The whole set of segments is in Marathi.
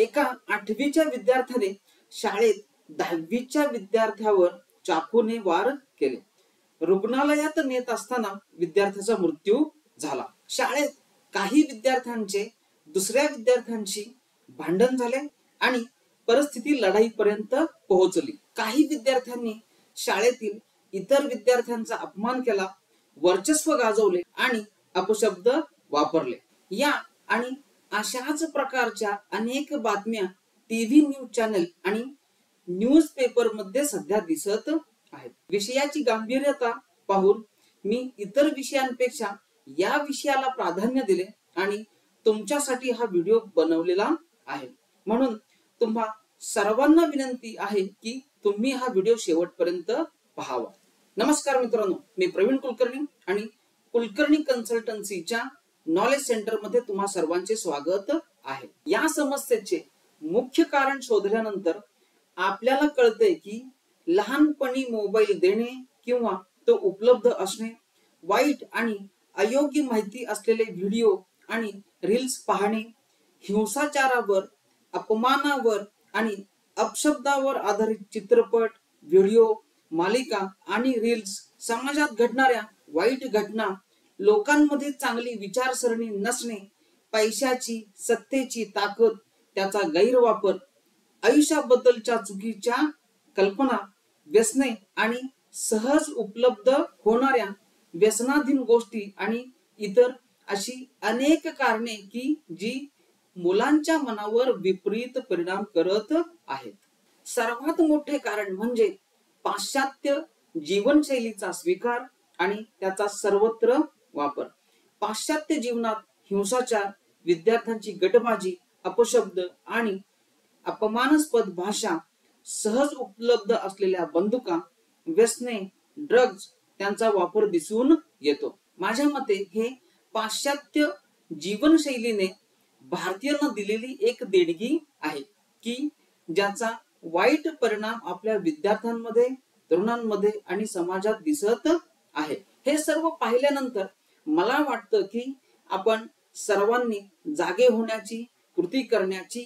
एका 8वीच्या विद्यार्थ्याने शाळेत 10वीच्या विद्यार्थ्यावर चाकूने वार केले. रुग्णालयात नेत असताना विद्यार्थ्याचा मृत्यू झाला. शाळेत काही विद्यार्थ्यांचे दुसऱ्या विद्यार्थ्यांशी भांडण झाले आणि परिस्थिती लढाईपर्यंत पोहोचली. काही विद्यार्थ्यांनी शाळेतील इतर विद्यार्थ्यांचा अपमान केला, वर्चस्व गाजवले आणि अपशब्द वापरले. या आणि अशाच प्रकारच्या अनेक बातम्या टीव्ही न्यूज चॅनल आणि न्यूज पेपर मध्ये सध्या दिसत आहेत. विषयाची गांभीर्यता पाहून मी इतर विषयांपेक्षा या विषयाला प्राधान्य दिले आणि तुमच्यासाठी हा व्हिडिओ बनवलेला आहे. म्हणून तुम्हा सर्वांना विनंती आहे की तुम्ही हा व्हिडिओ शेवटपर्यंत पाहावा. नमस्कार मित्रांनो, मी प्रवीण कुलकर्णी आणि कुलकर्णी कन्सल्टन्सीच्या नॉलेज सेंटर मध्ये तुम्हा सर्वांचे स्वागत आहे. या समस्येचे मुख्य कारण शोधल्यानंतर आपल्याला कळते की लहानपणी मोबाईल देणे किंवा तो उपलब्ध असणे, वाईट आणि अयोग्य माहिती असलेले व्हिडिओ आणि रील्स पाहणे, हिंसाचारावर, अपमानावर आणि अपशब्दावर आधारित चित्रपट, व्हिडिओ, मालिका आणि रील्स, समाजात घडणाऱ्या वाईट घटना, लोकांमध्ये चांगली विचारसरणी नसणे, पैशाची, सत्तेची ताकद, त्याचा गैरवापर, आयुष्याबद्दलच्या चुकीच्या कल्पना, व्यसने आणि सहज उपलब्ध होणाऱ्या व्यसनाधीन गोष्टी आणि इतर अशी अनेक कारणे की जी मुलांच्या मनावर विपरीत परिणाम करत आहेत. सर्वात मोठे कारण म्हणजे पाश्चात्य जीवनशैलीचा स्वीकार आणि त्याचा सर्वत्र वापर. पाश्चात्य जीवनात हिंसाचार, विद्यार्थ्यांची गटबाजी, अपशब्द आणि अपमानास्पद भाषा, सहज उपलब्ध असलेल्या बंदुका, व्यसने, ड्रग्ज त्यांचा वापर दिसून येतो. माझ्या मते हे पाश्चात्य जीवनशैलीने भारतीयांना दिलेली एक देणगी आहे की ज्याचा वाईट परिणाम आपल्या विद्यार्थ्यांमध्ये, तरुणांमध्ये आणि समाजात दिसत आहे. हे सर्व पाहिल्यानंतर मला वाटतं की आपण सर्वांनी जागे होण्याची, कृती करण्याची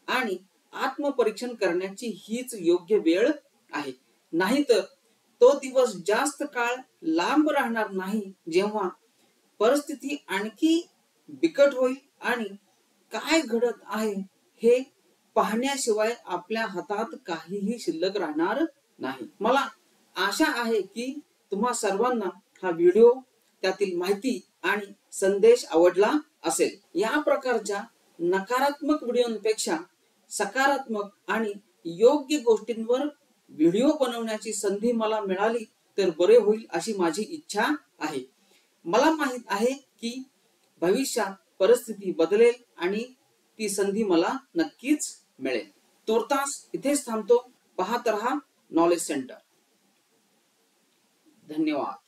आणि आत्मपरीक्षण करण्याची हीच योग्य वेळ आहे. नाहीतर तो दिवस जास्त काळ लांब राहणार नाही जेव्हा परिस्थिती आणखी बिकट होईल आणि काय घडत आहे हे पाहण्याशिवाय आपल्या हातात काहीही शिल्लक राहणार नाही. मला आशा आहे की तुम्हा सर्वांना हा व्हिडिओ, त्यातील माहिती आणि संदेश आवडला असेल. या प्रकारच्या नकारात्मक व्हिडिओंपेक्षा सकारात्मक आणि योग्य गोष्टींवर व्हिडिओ बनवण्याची संधी मला मिळाली तर बरे होईल अशी माझी इच्छा आहे. मला माहित आहे की भविष्यात परिस्थिती बदलेल आणि ती संधी मला नक्कीच मिळेल. तुर्तास इथेच थांबतो. पाहत रहा नॉलेज सेंटर. धन्यवाद.